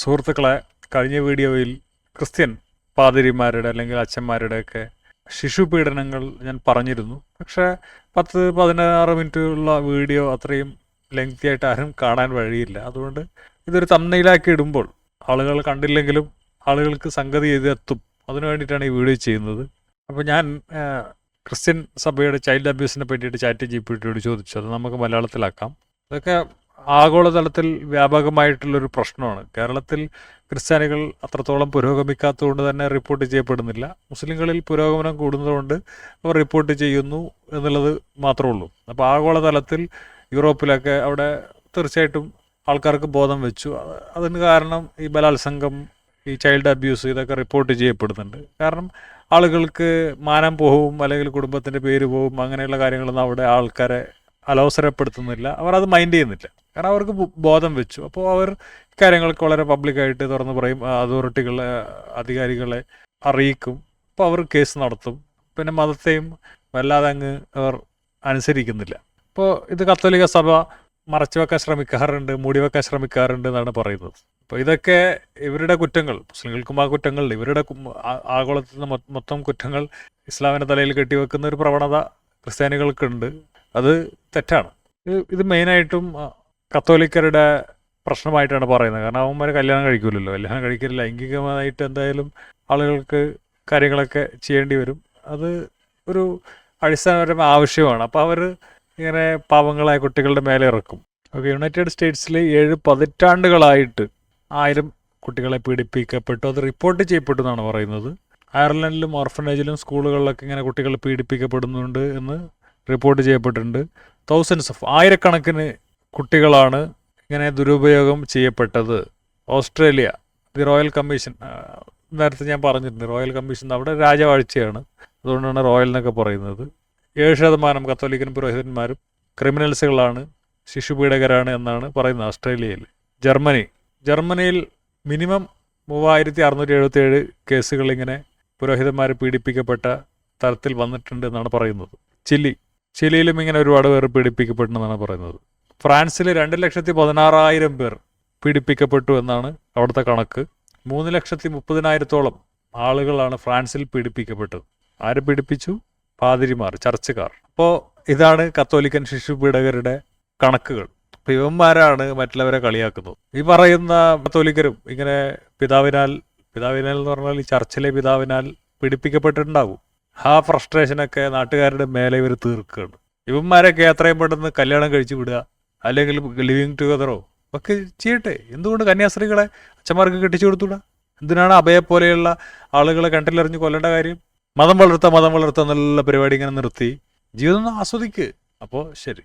സുഹൃത്തുക്കളെ, കഴിഞ്ഞ വീഡിയോയിൽ ക്രിസ്ത്യൻ പാതിരിമാരുടെ അല്ലെങ്കിൽ അച്ഛന്മാരുടെയൊക്കെ ശിശുപീഡനങ്ങൾ ഞാൻ പറഞ്ഞിരുന്നു. പക്ഷേ 10-16 മിനിറ്റ് ഉള്ള വീഡിയോ അത്രയും ലെങ്തി ആയിട്ട് ആരും കാണാൻ വഴിയില്ല. അതുകൊണ്ട് ഇതൊരു തംബ്നെയിലാക്കി ഇടുമ്പോൾ ആളുകൾ കണ്ടില്ലെങ്കിലും ആളുകൾക്ക് സംഗതി എത്തും. അതിനു വേണ്ടിയിട്ടാണ് ഈ വീഡിയോ ചെയ്യുന്നത്. അപ്പോൾ ഞാൻ ക്രിസ്ത്യൻ സഭയുടെ ചൈൽഡ് അബ്യൂസിനെ പറ്റിയിട്ട് ChatGPT ചോദിച്ചു. അത് നമുക്ക് മലയാളത്തിലാക്കാം. അതൊക്കെ ആഗോളതലത്തിൽ വ്യാപകമായിട്ടുള്ളൊരു പ്രശ്നമാണ്. കേരളത്തിൽ ക്രിസ്ത്യാനികൾ അത്രത്തോളം പുരോഗമിക്കാത്തതുകൊണ്ട് തന്നെ റിപ്പോർട്ട് ചെയ്യപ്പെടുന്നില്ല. മുസ്ലിങ്ങളിൽ പുരോഗമനം കൂടുന്നതുകൊണ്ട് അവർ റിപ്പോർട്ട് ചെയ്യുന്നു എന്നുള്ളത് മാത്രമേ ഉള്ളൂ. അപ്പോൾ ആഗോളതലത്തിൽ യൂറോപ്പിലൊക്കെ അവിടെ തീർച്ചയായിട്ടും ആൾക്കാർക്ക് ബോധം വെച്ചു. അതിന് കാരണം ഈ ബലാത്സംഗം, ഈ ചൈൽഡ് അബ്യൂസ് ഇതൊക്കെ റിപ്പോർട്ട് ചെയ്യപ്പെടുന്നുണ്ട്. കാരണം ആളുകൾക്ക് മാനം പോവും, അല്ലെങ്കിൽ കുടുംബത്തിൻ്റെ പേര് പോവും, അങ്ങനെയുള്ള കാര്യങ്ങളൊന്നും അവിടെ ആൾക്കാരെ അലോസരപ്പെടുത്തുന്നില്ല. അവർ അത് മൈൻഡ് ചെയ്യുന്നില്ല. കാരണം അവർക്ക് ബോധം വെച്ചു. അപ്പോൾ അവർ കാര്യങ്ങൾക്ക് വളരെ പബ്ലിക്കായിട്ട് തുറന്നു പറയും, അതോറിറ്റികളെ, അധികാരികളെ അറിയിക്കും. അപ്പോൾ അവർ കേസ് നടത്തും. പിന്നെ മതത്തെയും വല്ലാതെ അങ്ങ് അവർ അനുസരിക്കുന്നില്ല. അപ്പോൾ ഇത് കത്തോലിക്ക സഭ മറച്ചുവെക്കാൻ ശ്രമിക്കാറുണ്ട്, മൂടിവെക്കാൻ ശ്രമിക്കാറുണ്ട് എന്നാണ് പറയുന്നത്. അപ്പോൾ ഇതൊക്കെ ഇവരുടെ കുറ്റങ്ങൾ, മുസ്ലിങ്ങൾക്കും ആ കുറ്റങ്ങൾ, ഇവരുടെ ആഗോളത്തിൽ നിന്ന് മൊത്തം കുറ്റങ്ങൾ ഇസ്ലാമിൻ്റെ തലയിൽ കെട്ടിവെക്കുന്ന ഒരു പ്രവണത ക്രിസ്ത്യാനികൾക്കുണ്ട്. അത് തെറ്റാണ്. ഇത് മെയിനായിട്ടും കത്തോലിക്കരുടെ പ്രശ്നമായിട്ടാണ് പറയുന്നത്. കാരണം അവന്മാർ കല്യാണം കഴിക്കില്ലല്ലോ. കല്യാണം കഴിക്കില്ല, ലൈംഗികമായിട്ട് എന്തായാലും ആളുകൾക്ക് കാര്യങ്ങളൊക്കെ ചെയ്യേണ്ടി വരും. അത് ഒരു അടിസ്ഥാനപരമായ ആവശ്യമാണ്. അപ്പോൾ അവർ ഇങ്ങനെ പാവങ്ങളായ കുട്ടികളുടെ മേലെ ഇറക്കും. ഓക്കെ, യുണൈറ്റഡ് സ്റ്റേറ്റ്സിൽ 7 പതിറ്റാണ്ടുകളായിട്ട് 1000 കുട്ടികളെ പീഡിപ്പിക്കപ്പെട്ടു. അത് റിപ്പോർട്ട് ചെയ്യപ്പെട്ടു എന്നാണ് പറയുന്നത്. അയർലൻഡിലും ഓർഫനേജിലും സ്കൂളുകളിലൊക്കെ ഇങ്ങനെ കുട്ടികൾ പീഡിപ്പിക്കപ്പെടുന്നുണ്ട് എന്ന് റിപ്പോർട്ട് ചെയ്യപ്പെട്ടിട്ടുണ്ട്. ആയിരക്കണക്കിന് കുട്ടികളാണ് ഇങ്ങനെ ദുരുപയോഗം ചെയ്യപ്പെട്ടത്. ഓസ്ട്രേലിയ, ദി റോയൽ കമ്മീഷൻ, നേരത്തെ ഞാൻ പറഞ്ഞിട്ടുണ്ട്, റോയൽ കമ്മീഷൻ അവിടെ രാജവാഴ്ചയാണ്, അതുകൊണ്ടാണ് റോയൽ എന്നൊക്കെ പറയുന്നത്. 7% കത്തോലിക്കൻ പുരോഹിതന്മാരും ക്രിമിനൽസുകളാണ്, ശിശുപീഡകരാണ് എന്നാണ് പറയുന്നത് ഓസ്ട്രേലിയയിൽ. ജർമ്മനിയിൽ മിനിമം 3677 കേസുകൾ ഇങ്ങനെ പുരോഹിതന്മാർ പീഡിപ്പിക്കപ്പെട്ട തരത്തിൽ വന്നിട്ടുണ്ട് എന്നാണ് പറയുന്നത്. ചിലിയിലും ഇങ്ങനെ ഒരുപാട് പേർ പീഡിപ്പിക്കപ്പെട്ടെന്നാണ് പറയുന്നത്. ഫ്രാൻസിൽ 2,16,000 പേർ പീഡിപ്പിക്കപ്പെട്ടു എന്നാണ് അവിടുത്തെ കണക്ക്. 3,30,000-ഓളം ആളുകളാണ് ഫ്രാൻസിൽ പീഡിപ്പിക്കപ്പെട്ടത്. ആര് പീഡിപ്പിച്ചു? പാതിരിമാർ, ചർച്ചുകാർ. അപ്പോൾ ഇതാണ് കത്തോലിക്കൻ ശിശുപീഡകരുടെ കണക്കുകൾ. അപ്പോൾ ഇവന്മാരാണ് മറ്റുള്ളവരെ കളിയാക്കുന്നത്. ഈ പറയുന്ന കത്തോലിക്കരും ഇങ്ങനെ പിതാവിനാൽ എന്ന് പറഞ്ഞാൽ ഈ ചർച്ചിലെ പിതാവിനാൽ പീഡിപ്പിക്കപ്പെട്ടിട്ടുണ്ടാകും. ആ ഫ്രസ്ട്രേഷനൊക്കെ നാട്ടുകാരുടെ മേലെ ഇവർ തീർക്കുകയാണ്. ഇവന്മാരൊക്കെ എത്രയും പെട്ടെന്ന് കല്യാണം കഴിച്ചു വിടുക, അല്ലെങ്കിൽ ലിവിങ് ടുഗദറോ ഒക്കെ ചെയ്യട്ടെ. എന്തുകൊണ്ട് കന്യാസ്ത്രീകളെ അച്ഛന്മാർക്ക് കെട്ടിച്ചു കൊടുത്തുകൂടാ? എന്തിനാണ് അഭയെ പോലെയുള്ള ആളുകളെ കണ്ടിലെറിഞ്ഞ് കൊല്ലേണ്ട കാര്യം? മതം വളർത്ത എന്നുള്ള പരിപാടി ഇങ്ങനെ നിർത്തി ജീവിതം ആസ്വദിക്ക്. അപ്പോൾ ശരി.